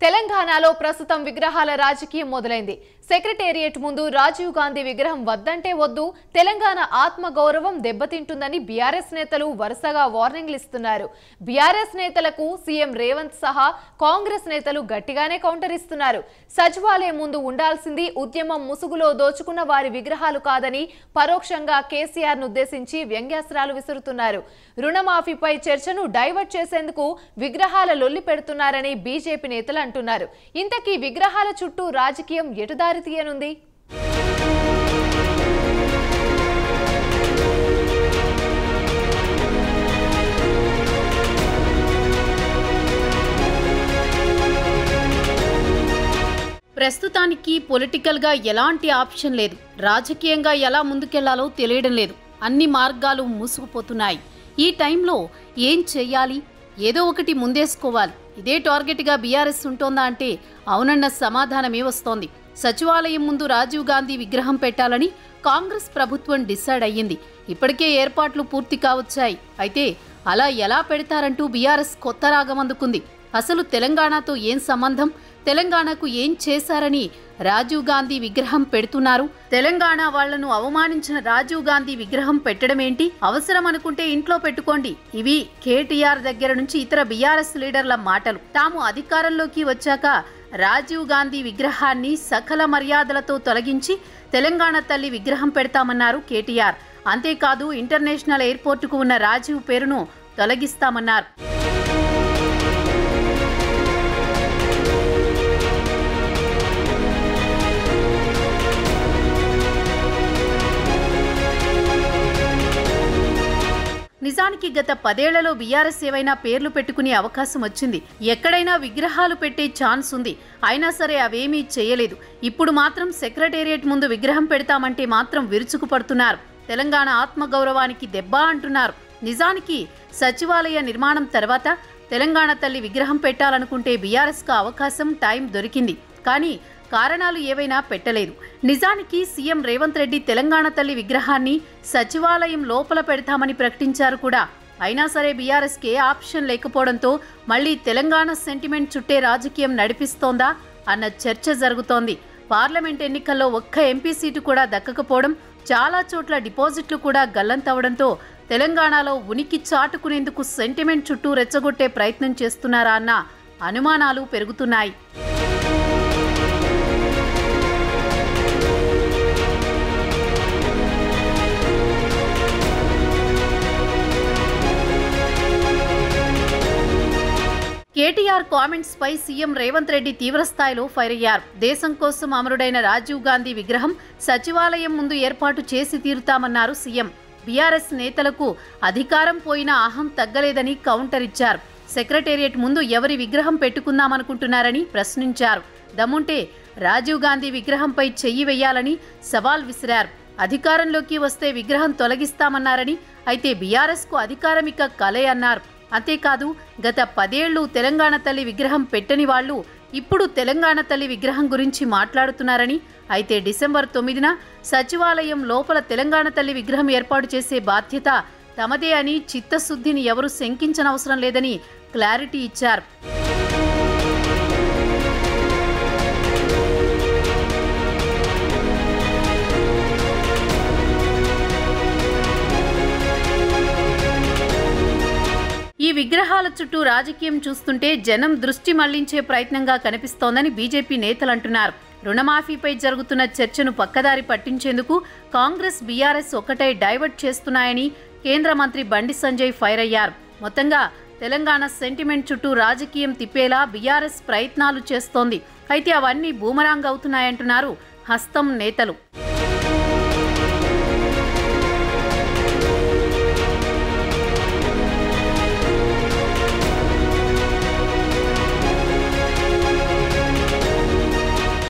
తెలంగాణలో ప్రస్తుతం విగ్రహాల రాజకీయం మొదలైంది. సెక్రటేరియట్ ముందు రాజీవ్ గాంధీ విగ్రహం వద్దంటే వద్దు, తెలంగాణ ఆత్మగౌరవం దెబ్బతింటుందని బీఆర్ఎస్ నేతలు వరుసగా వార్నింగ్లు ఇస్తున్నారు. బీఆర్ఎస్ నేతలకు సీఎం రేవంత్ సహా కాంగ్రెస్ నేతలు గట్టిగానే కౌంటర్ ఇస్తున్నారు. సచివాలయం ముందు ఉండాల్సింది ఉద్యమం ముసుగులో దోచుకున్న వారి విగ్రహాలు కాదని పరోక్షంగా కేసీఆర్ ను ఉద్దేశించి వ్యంగ్యాస్త్రాలు విసురుతున్నారు. రుణమాఫీపై చర్చను డైవర్ట్ చేసేందుకు విగ్రహాల లొల్లి పెడుతున్నారని బీజేపీ నేతలు అంటున్నారు. ఇంతకీ విగ్రహాల చుట్టూ రాజకీయం ఎటు దారి తీయనుంది? ప్రస్తుతానికి పొలిటికల్ గా ఎలాంటి ఆప్షన్ లేదు. రాజకీయంగా ఎలా ముందుకెళ్లాలో తెలియడం లేదు. అన్ని మార్గాలు మూసుకుపోతున్నాయి. ఈ టైంలో ఏం చెయ్యాలి? ఏదో ఒకటి ముందేసుకోవాలి. ఇదే టార్గెట్ గా బీఆర్ఎస్ ఉంటోందా అంటే అవునన్న సమాధానమే వస్తోంది. సచివాలయం ముందు రాజీవ్ గాంధీ విగ్రహం పెట్టాలని కాంగ్రెస్ ప్రభుత్వం డిసైడ్ అయ్యింది. ఇప్పటికే ఏర్పాట్లు పూర్తి కావచ్చాయి. అయితే అలా ఎలా పెడతారంటూ బీఆర్ఎస్ కొత్త రాగం అందుకుంది. అసలు తెలంగాణతో ఏం సంబంధం? తెలంగాణకు ఏం చేశారని రాజీవ్ గాంధీ విగ్రహం పెడుతున్నారు? తెలంగాణ వాళ్లను అవమానించిన రాజీవ్ గాంధీ విగ్రహం పెట్టడం ఏంటి? అవసరం అనుకుంటే ఇంట్లో పెట్టుకోండి. ఇవి కేటీఆర్ దగ్గర నుంచి ఇతర బీఆర్ఎస్ లీడర్ల మాటలు. తాము అధికారంలోకి వచ్చాక రాజీవ్ గాంధీ విగ్రహాన్ని సకల మర్యాదలతో తొలగించి తెలంగాణ తల్లి విగ్రహం పెడతామన్నారు కేటీఆర్. అంతేకాదు ఇంటర్నేషనల్ ఎయిర్పోర్టుకు ఉన్న రాజీవ్ పేరును తొలగిస్తామన్నారు. నిజానికి గత 10 ఏళ్లలో బీఆర్ఎస్ ఏవైనా పేర్లు పెట్టుకునే అవకాశం వచ్చింది. ఎక్కడైనా విగ్రహాలు పెట్టే ఛాన్స్ ఉంది. అయినా సరే అవేమీ చేయలేదు. ఇప్పుడు మాత్రం సెక్రటేరియట్ ముందు విగ్రహం పెడతామంటే మాత్రం విరుచుకుపడుతున్నారు. తెలంగాణ ఆత్మగౌరవానికి దెబ్బ అంటున్నారు. నిజానికి సచివాలయ నిర్మాణం తర్వాత తెలంగాణ తల్లి విగ్రహం పెట్టాలనుకుంటే బీఆర్ఎస్కు అవకాశం, టైం దొరికింది. కానీ కారణాలు ఏవైనా పెట్టలేదు. నిజానికి సీఎం రేవంత్ రెడ్డి తెలంగాణ తల్లి విగ్రహాన్ని సచివాలయం లోపల పెడతామని ప్రకటించారు కూడా. అయినా సరే బీఆర్ఎస్కి ఆప్షన్ లేకపోవడంతో మళ్లీ తెలంగాణ సెంటిమెంట్ చుట్టే రాజకీయం నడిపిస్తోందా అన్న చర్చ జరుగుతోంది. పార్లమెంట్ ఎన్నికల్లో ఒక్క ఎంపీ సీటు కూడా దక్కకపోవడం, చాలా చోట్ల డిపాజిట్లు కూడా గల్లంతవడంతో తెలంగాణలో ఉనికి చాటుకునేందుకు సెంటిమెంట్ చుట్టూ రెచ్చగొట్టే ప్రయత్నం చేస్తున్నారా అన్న అనుమానాలు పెరుగుతున్నాయి. కేటీఆర్ కామెంట్స్ పై సీఎం రేవంత్ రెడ్డి తీవ్రస్థాయిలో ఫైర్ అయ్యారు. దేశం కోసం అమరుడైన రాజీవ్ గాంధీ విగ్రహం సచివాలయం ముందు ఏర్పాటు చేసి తీరుతామన్నారు సీఎం. బీఆర్ఎస్ నేతలకు అధికారం పోయినా అహం తగ్గలేదని కౌంటర్ ఇచ్చారు. సెక్రటేరియట్ ముందు ఎవరి విగ్రహం పెట్టుకుందామనుకుంటున్నారని ప్రశ్నించారు. దమ్ముంటే రాజీవ్ గాంధీ విగ్రహంపై చెయ్యి వెయ్యాలని సవాల్ విసిరారు. అధికారంలోకి వస్తే విగ్రహం తొలగిస్తామన్నారని, అయితే బీఆర్ఎస్కు అధికారం ఇక కలే అన్నారు. అంతేకాదు గత 10 ఏళ్లు తెలంగాణ తల్లి విగ్రహం పెట్టని వాళ్లు ఇప్పుడు తెలంగాణ తల్లి విగ్రహం గురించి మాట్లాడుతున్నారని, అయితే డిసెంబర్ 9న సచివాలయం లోపల తెలంగాణ తల్లి విగ్రహం ఏర్పాటు చేసే బాధ్యత తమదే అని, చిత్తశుద్ధిని ఎవరూ శంకించనవసరం లేదని క్లారిటీ ఇచ్చారు. ఈ విగ్రహాల చుట్టూ రాజకీయం చూస్తుంటే జనం దృష్టి మళ్లించే ప్రయత్నంగా కనిపిస్తోందని బీజేపీ నేతలు అంటున్నారు. రుణమాఫీపై జరుగుతున్న చర్చను పక్కదారి పట్టించేందుకు కాంగ్రెస్, బీఆర్ఎస్ ఒకటై డైవర్ట్ చేస్తున్నాయని కేంద్ర మంత్రి బండి సంజయ్ ఫైర్ అయ్యారు. మొత్తంగా తెలంగాణ సెంటిమెంట్ చుట్టూ రాజకీయం తిప్పేలా బీఆర్ఎస్ ప్రయత్నాలు చేస్తోంది. అయితే అవన్నీ బూమరాంగ్ అవుతున్నాయంటున్నారు హస్తం నేతలు.